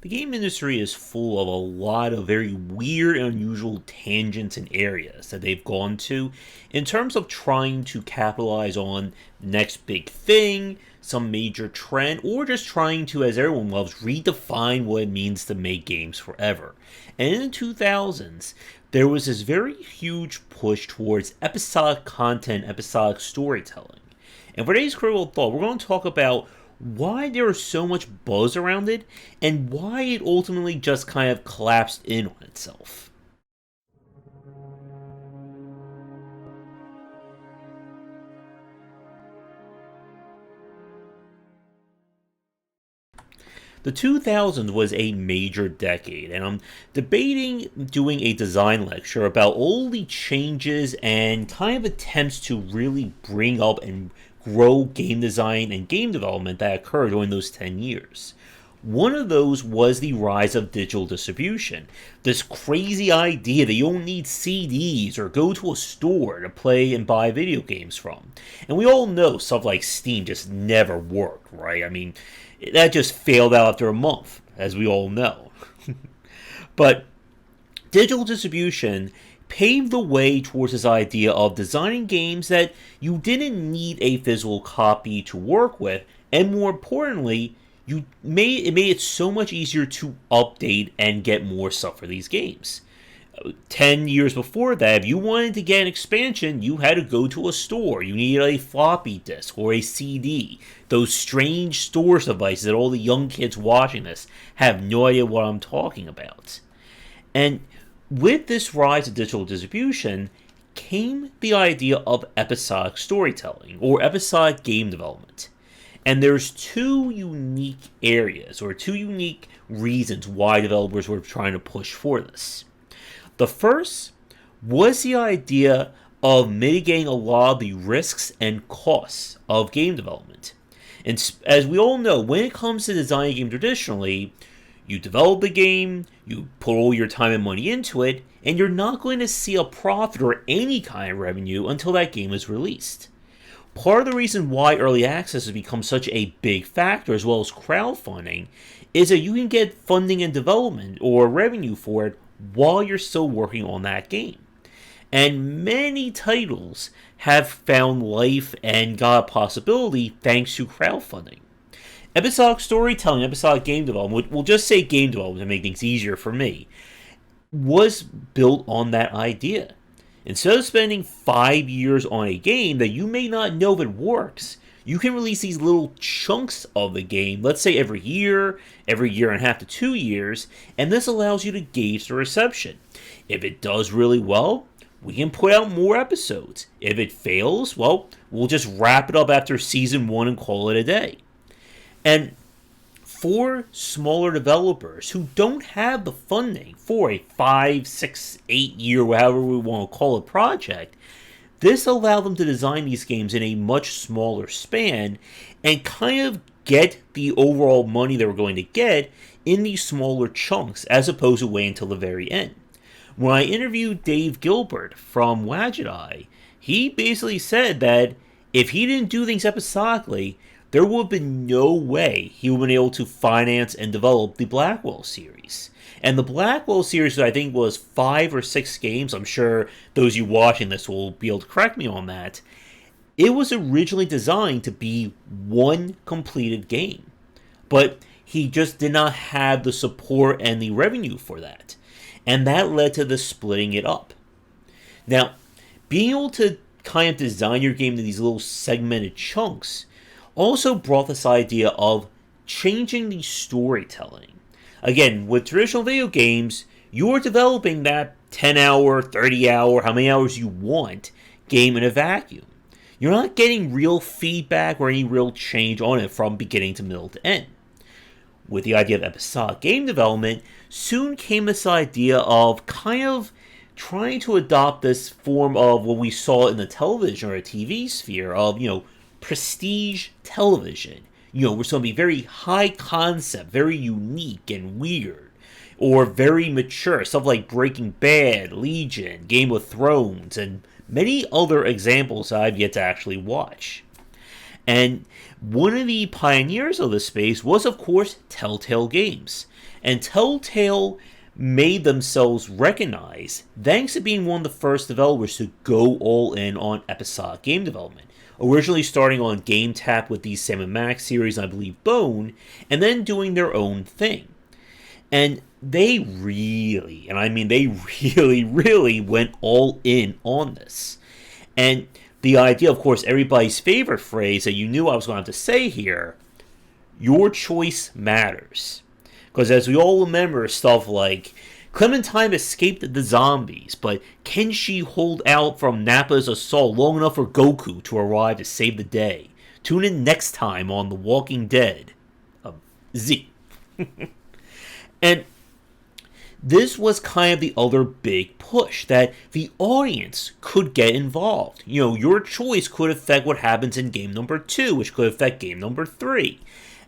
The game industry is full of a lot of very weird and unusual tangents and areas that they've gone to in terms of trying to capitalize on the next big thing, some major trend, or just trying to, as everyone loves, redefine what it means to make games forever. And in the 2000s, there was this very huge push towards episodic content, episodic storytelling. And for today's critical thought, we're going to talk about why there was so much buzz around it, and why it ultimately just kind of collapsed in on itself. The 2000s was a major decade, and I'm debating doing a design lecture about all the changes and kind of attempts to really bring up and grow game design and game development that occurred during those 10 years. One of those was the rise of digital distribution. This crazy idea that you don't need CDs or go to a store to play and buy video games from. And we all know stuff like Steam just never worked, right? I mean, that just failed out after a month, as we all know. But digital distribution paved the way towards this idea of designing games that you didn't need a physical copy to work with, and more importantly, it made it so much easier to update and get more stuff for these games. 10 years before that, if you wanted to get an expansion, you had to go to a store. You needed a floppy disk or a CD. Those strange storage devices that all the young kids watching this have no idea what I'm talking about. And with this rise of digital distribution came the idea of episodic storytelling or episodic game development. And there's two unique areas or two unique reasons why developers were trying to push for this. The first was the idea of mitigating a lot of the risks and costs of game development. And as we all know, when it comes to designing a game traditionally, you develop the game, you put all your time and money into it, and you're not going to see a profit or any kind of revenue until that game is released. Part of the reason why early access has become such a big factor, as well as crowdfunding, is that you can get funding and development or revenue for it while you're still working on that game. And many titles have found life and got a possibility thanks to crowdfunding. Episodic storytelling, episodic game development, we'll just say game development to make things easier for me, was built on that idea. Instead of spending 5 years on a game that you may not know if it works, you can release these little chunks of the game, let's say every year and a half to 2 years, and this allows you to gauge the reception. If it does really well, we can put out more episodes. If it fails, well, we'll just wrap it up after season 1 and call it a day. And for smaller developers who don't have the funding for a 5, 6, 8 year, however we want to call it, project, this allowed them to design these games in a much smaller span and kind of get the overall money they were going to get in these smaller chunks as opposed to waiting until the very end. When I interviewed Dave Gilbert from Wadget Eye, he basically said that if he didn't do things episodically, there would have been no way he would have been able to finance and develop the Blackwell series. And the Blackwell series, I think, was 5 or 6 games. I'm sure those of you watching this will be able to correct me on that. It was originally designed to be one completed game. But he just did not have the support and the revenue for that. And that led to the splitting it up. Now, being able to kind of design your game into these little segmented chunks also brought this idea of changing the storytelling. Again, with traditional video games, you're developing that 10-hour, 30-hour, how many hours you want game in a vacuum. You're not getting real feedback or any real change on it from beginning to middle to end. With the idea of episodic game development, soon came this idea of kind of trying to adopt this form of what we saw in the television or TV sphere of, prestige television. We're going to be very high concept, very unique and weird, or very mature, stuff like Breaking Bad, Legion, Game of Thrones, and many other examples I've yet to actually watch. And one of the pioneers of this space was, of course, Telltale Games. And Telltale made themselves recognized thanks to being one of the first developers to go all in on episodic game development. Originally starting on GameTap with the Sam & Max series, I believe Bone, and then doing their own thing. And they really, and I mean they really went all in on this. And the idea, of course, everybody's favorite phrase that you knew I was going to have to say here, your choice matters. Because as we all remember, stuff like, Clementine escaped the zombies, but can she hold out from Nappa's assault long enough for Goku to arrive to save the day? Tune in next time on The Walking Dead. Z. And this was kind of the other big push, that the audience could get involved. You know, your choice could affect what happens in game number 2, which could affect game number 3.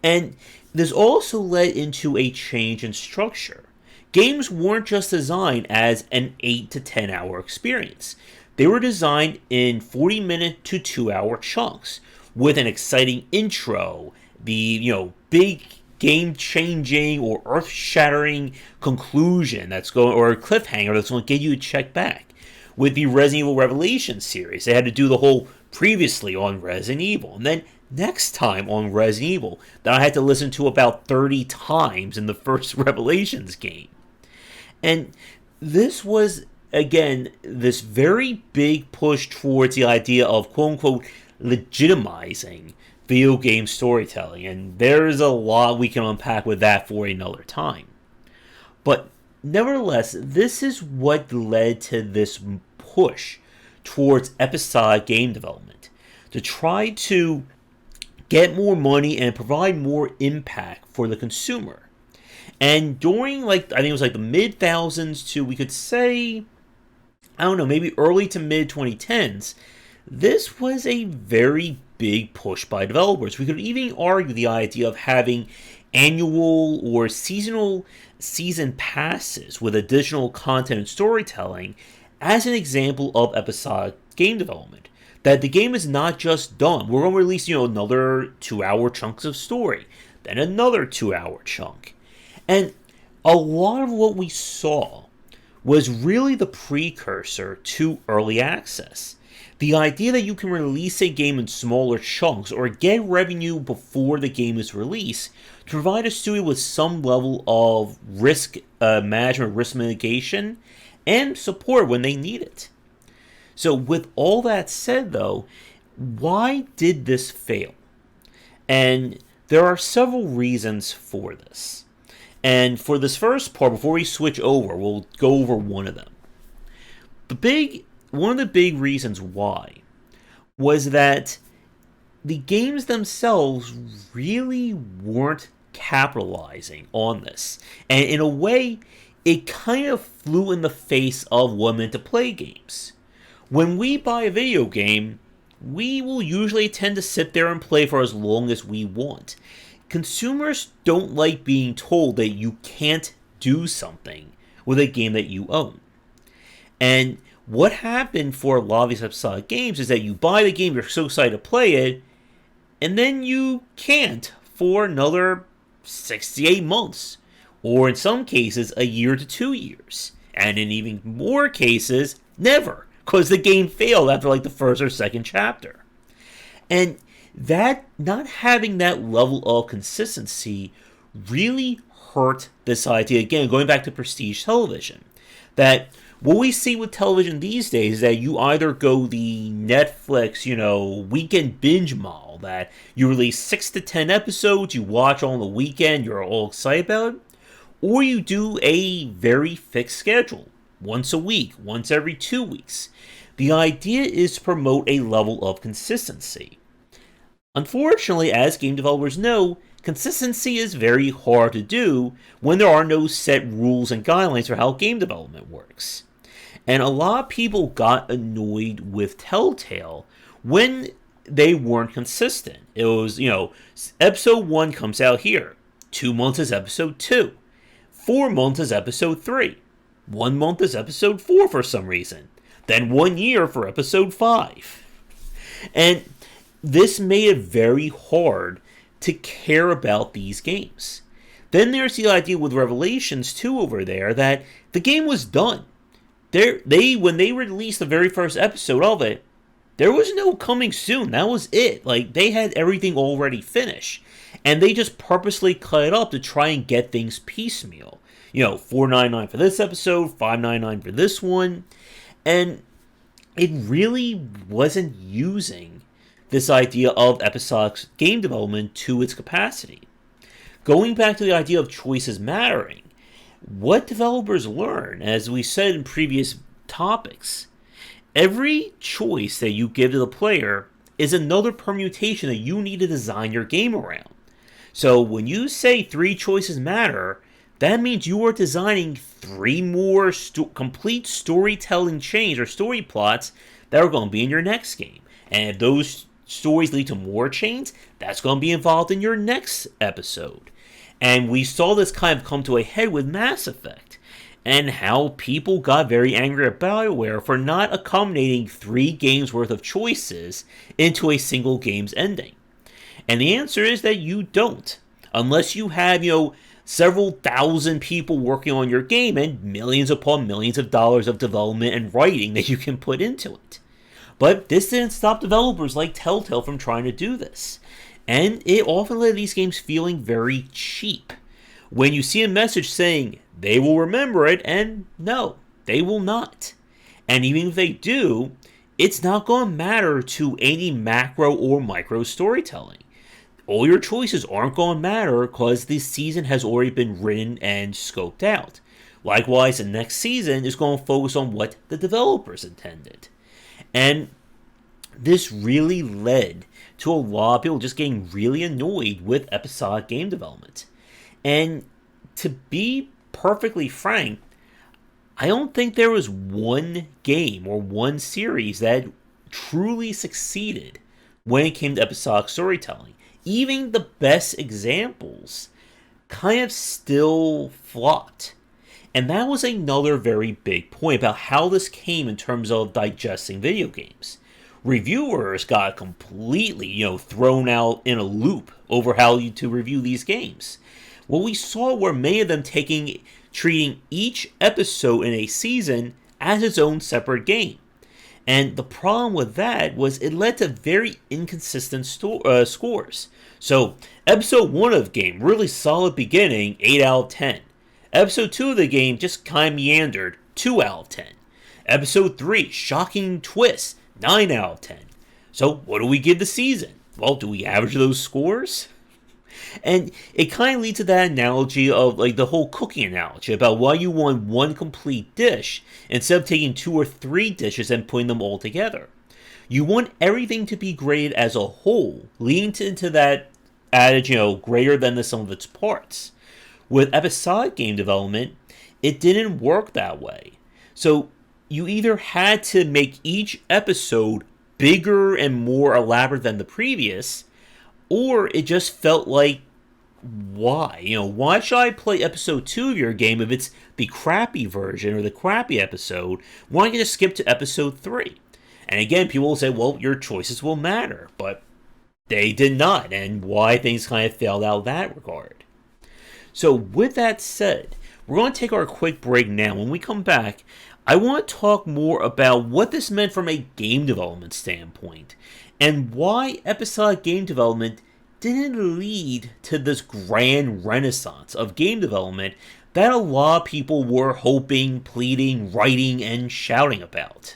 And this also led into a change in structure. Games weren't just designed as an 8 to 10 hour experience. They were designed in 40-minute to 2-hour chunks with an exciting intro, the big game-changing or earth-shattering conclusion or a cliffhanger that's going to get you to check back. With the Resident Evil Revelations series, they had to do the whole previously on Resident Evil, and then next time on Resident Evil that I had to listen to about 30 times in the first Revelations game. And this was, again, this very big push towards the idea of quote-unquote legitimizing video game storytelling, and there's a lot we can unpack with that for another time. But nevertheless, this is what led to this push towards episodic game development, to try to get more money and provide more impact for the consumer. And during, I think it was the mid-thousands to, we could say, I don't know, maybe early to mid-2010s, this was a very big push by developers. We could even argue the idea of having annual or seasonal season passes with additional content and storytelling as an example of episodic game development. That the game is not just done. We're going to release, another 2-hour chunks of story, then another 2-hour chunk. And a lot of what we saw was really the precursor to early access. The idea that you can release a game in smaller chunks or get revenue before the game is released to provide a studio with some level of risk management, risk mitigation, and support when they need it. So with all that said, though, why did this fail? And there are several reasons for this. And for this first part, before we switch over, we'll go over one of them. One of the big reasons why was that the games themselves really weren't capitalizing on this. And in a way, it kind of flew in the face of women to play games. When we buy a video game, we will usually tend to sit there and play for as long as we want. Consumers don't like being told that you can't do something with a game that you own. And what happened for a lot of these episodic games is that you buy the game, you're so excited to play it, and then you can't for another 6 to 8 months, or in some cases, a year to 2 years. And in even more cases, never, because the game failed after the first or second chapter. And that, not having that level of consistency, really hurt this idea. Again, going back to prestige television, that what we see with television these days is that you either go the Netflix, weekend binge model, that you release 6 to 10 episodes, you watch on the weekend, you're all excited about it, or you do a very fixed schedule, once a week, once every 2 weeks. The idea is to promote a level of consistency. Unfortunately, as game developers know, consistency is very hard to do when there are no set rules and guidelines for how game development works. And a lot of people got annoyed with Telltale when they weren't consistent. It was, episode 1 comes out here. 2 months is episode 2. 4 months is episode 3. 1 month is episode 4 for some reason. Then 1 year for episode 5. And this made it very hard to care about these games. Then there's the idea with Revelations 2 over there that the game was done. When they released the very first episode of it, there was no coming soon. That was it. Like, they had everything already finished. And they just purposely cut it up to try and get things piecemeal. $4.99 for this episode, $5.99 for this one. And it really wasn't using this idea of episodic game development to its capacity. Going back to the idea of choices mattering, what developers learn, as we said in previous topics, every choice that you give to the player is another permutation that you need to design your game around. So when you say 3 choices matter, that means you are designing 3 more complete storytelling chains or story plots that are going to be in your next game. And if those stories lead to more chains, that's going to be involved in your next episode. And we saw this kind of come to a head with Mass Effect, and how people got very angry at BioWare for not accommodating 3 games worth of choices into a single game's ending. And the answer is that you don't. Unless you have, several thousand people working on your game and millions upon millions of dollars of development and writing that you can put into it. But this didn't stop developers like Telltale from trying to do this. And it often led these games feeling very cheap. When you see a message saying they will remember it, and no, they will not. And even if they do, it's not going to matter to any macro or micro storytelling. All your choices aren't going to matter because this season has already been written and scoped out. Likewise, the next season is going to focus on what the developers intended. And this really led to a lot of people just getting really annoyed with episodic game development. And to be perfectly frank, I don't think there was one game or one series that truly succeeded when it came to episodic storytelling. Even the best examples kind of still flopped. And that was another very big point about how this came in terms of digesting video games. Reviewers got completely, thrown out in a loop over how to review these games. What we saw were many of them treating each episode in a season as its own separate game. And the problem with that was it led to very inconsistent scores. So, episode 1 of the game, really solid beginning, 8 out of 10. Episode 2 of the game just kind of meandered, 2 out of 10. Episode 3, shocking twist, 9 out of 10. So, what do we give the season? Well, do we average those scores? And it kind of leads to that analogy of the whole cooking analogy about why you want one complete dish instead of taking 2 or 3 dishes and putting them all together. You want everything to be graded as a whole, leading into that adage, greater than the sum of its parts. With episodic game development, it didn't work that way. So you either had to make each episode bigger and more elaborate than the previous, or it just felt like, why? Why should I play episode 2 of your game if it's the crappy version or the crappy episode? Why don't you just skip to episode 3? And again, people will say, well, your choices will matter, but they did not, and why things kind of failed out in that regard. So with that said, we're going to take our quick break now. When we come back, I want to talk more about what this meant from a game development standpoint, and why episodic game development didn't lead to this grand renaissance of game development that a lot of people were hoping, pleading, writing, and shouting about.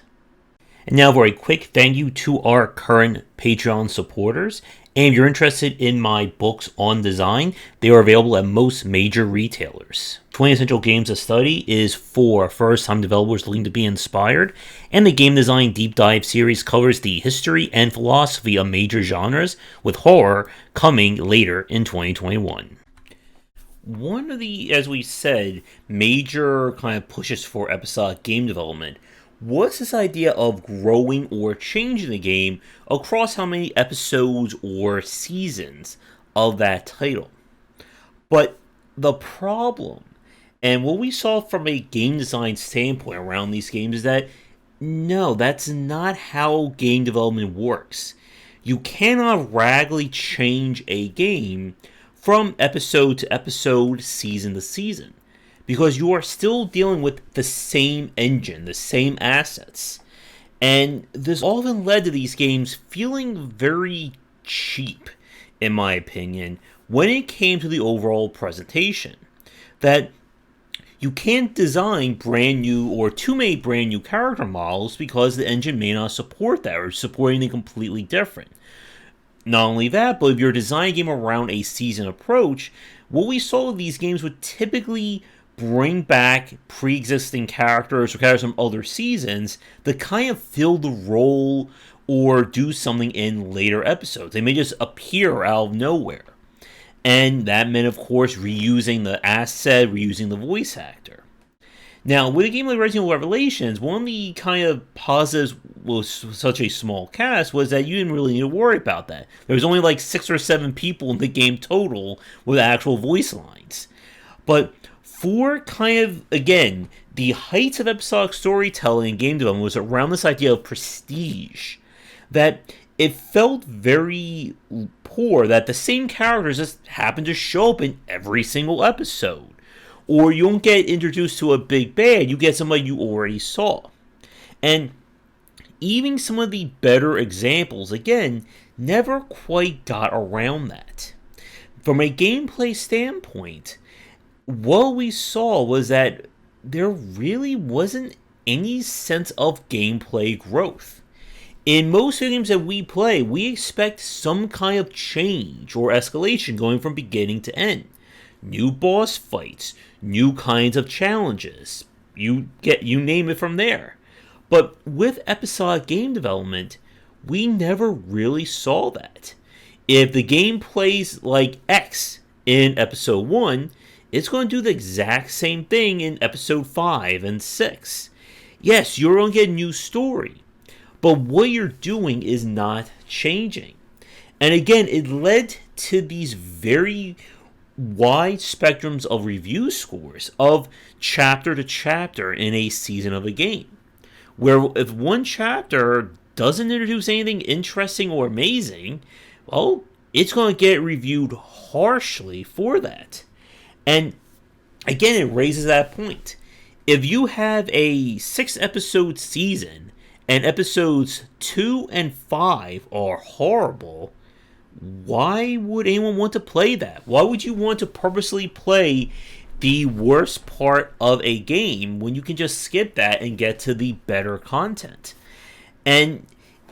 And now for a quick thank you to our current Patreon supporters. And if you're interested in my books on design, they are available at most major retailers. 20 Essential Games to Study is for first-time developers looking to be inspired, and the Game Design Deep Dive series covers the history and philosophy of major genres, with horror coming later in 2021. One of the, as we said, major kind of pushes for episodic game development was this idea of growing or changing the game across how many episodes or seasons of that title. But the problem, and what we saw from a game design standpoint around these games, is that no, that's not how game development works. You cannot radically change a game from episode to episode, season to season, because you are still dealing with the same engine, the same assets. And this often led to these games feeling very cheap, in my opinion, when it came to the overall presentation. That you can't design brand new or too many brand new character models because the engine may not support that or support anything completely different. Not only that, but if you're designing a game around a season approach, what we saw with these games would typically bring back pre-existing characters or characters from other seasons to kind of fill the role or do something in later episodes. They may just appear out of nowhere. And that meant, of course, reusing the asset, reusing the voice actor. Now, with a game like Resident Evil Revelations, one of the kind of positives with such a small cast was that you didn't really need to worry about that. There was only like 6 or 7 people in the game total with actual voice lines. But for kind of, again, the heights of episodic storytelling and game development was around this idea of prestige, that it felt very poor that the same characters just happen to show up in every single episode. Or you don't get introduced to a big bad, you get somebody you already saw. And even some of the better examples, again, never quite got around that. From a gameplay standpoint, what we saw was that there really wasn't any sense of gameplay growth. In most video games that we play, we expect some kind of change or escalation going from beginning to end. New boss fights, new kinds of challenges. You name it from there. But with episodic game development, we never really saw that. If the game plays like X in episode 1, it's going to do the exact same thing in episode 5 and 6. Yes, you're going to get a new story, but what you're doing is not changing. And again, it led to these very wide spectrums of review scores of chapter to chapter in a season of a game. Where if one chapter doesn't introduce anything interesting or amazing, well, it's going to get reviewed harshly for that. And again, it raises that point. If you have a 6-episode season and episodes 2 and 5 are horrible, why would anyone want to play that? Why would you want to purposely play the worst part of a game when you can just skip that and get to the better content? And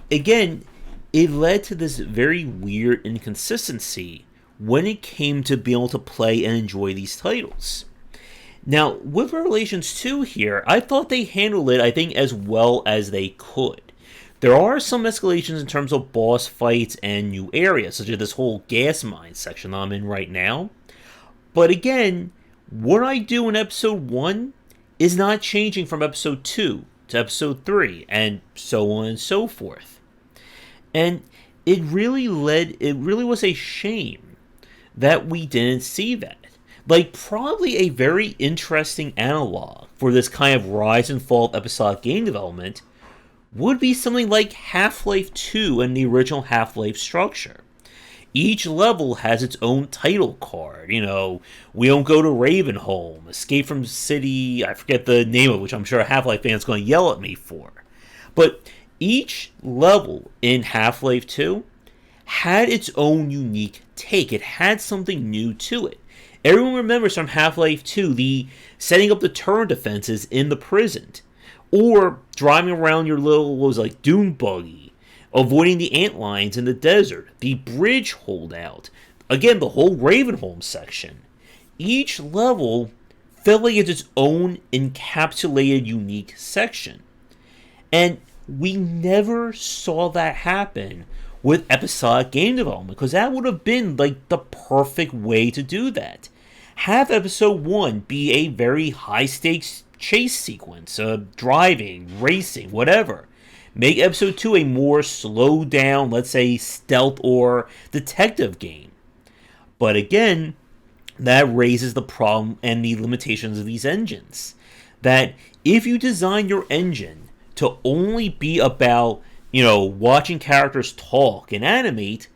again, it led to this very weird inconsistency when it came to being able to play and enjoy these titles. Now, with Revelations 2 here, I thought they handled it, I think, as well as they could. There are some escalations in terms of boss fights and new areas, such as this whole gas mine section that I'm in right now. But again, what I do in episode 1 is not changing from episode 2 to episode 3, and so on and so forth. And it really was a shame that we didn't see that. Like, probably a very interesting analog for this kind of rise and fall of episodic game development would be something like Half-Life 2 and the original Half-Life structure. Each level has its own title card. You know, we don't go to Ravenholm, Escape from City, I forget the name of it, which I'm sure a Half-Life fan's going to yell at me for. But each level in Half-Life 2 had its own unique take. It had something new to it. Everyone remembers from Half-Life 2 the setting up the turret defenses in the prison, or driving around your little, dune buggy, avoiding the antlines in the desert, the bridge holdout, again, the whole Ravenholm section. Each level felt like it's its own encapsulated, unique section. And we never saw that happen with episodic game development, because that would have been like the perfect way to do that. Have episode 1 be a very high stakes chase sequence, driving, racing, whatever. Make episode 2 a more slowed down, let's say, stealth or detective game. But again, that raises the problem and the limitations of these engines. That if you design your engine to only be about watching characters talk and animate,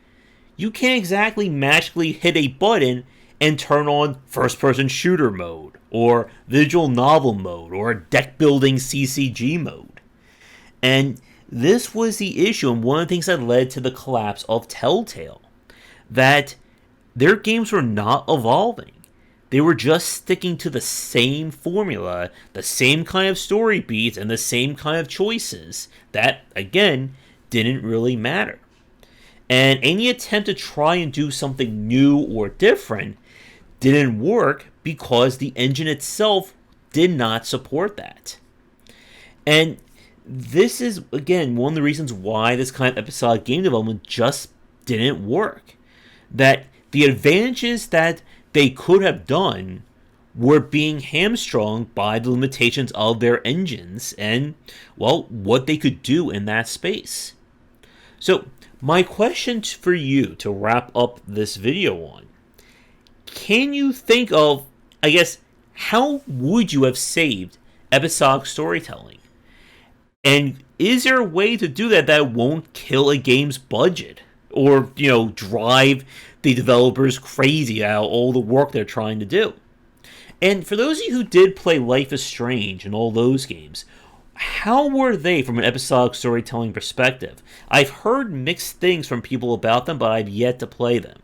you can't exactly magically hit a button and turn on first-person shooter mode, or visual novel mode, or deck building CCG mode. And this was the issue, and one of the things that led to the collapse of Telltale. That their games were not evolving. They were just sticking to the same formula, the same kind of story beats, and the same kind of choices that, again, didn't really matter. And any attempt to try and do something new or different didn't work because the engine itself did not support that. And this is, again, one of the reasons why this kind of episodic game development just didn't work. That the advantages that they could have done were being hamstrung by the limitations of their engines and, well, what they could do in that space. So, my question for you to wrap up this video on, can you think of, I guess, how would you have saved episodic storytelling? And is there a way to do that won't kill a game's budget? Or, drive the developers crazy out all the work they're trying to do? And for those of you who did play Life is Strange and all those games, how were they from an episodic storytelling perspective? I've heard mixed things from people about them, but I've yet to play them.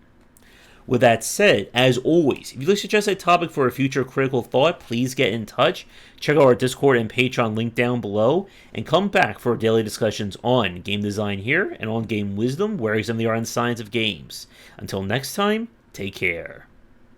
With that said, as always, if you'd like to suggest a topic for a future Critical Thought, please get in touch. Check out our Discord and Patreon link down below, and come back for daily discussions on game design here and on game wisdom, where I examine the art and science of games. Until next time, take care.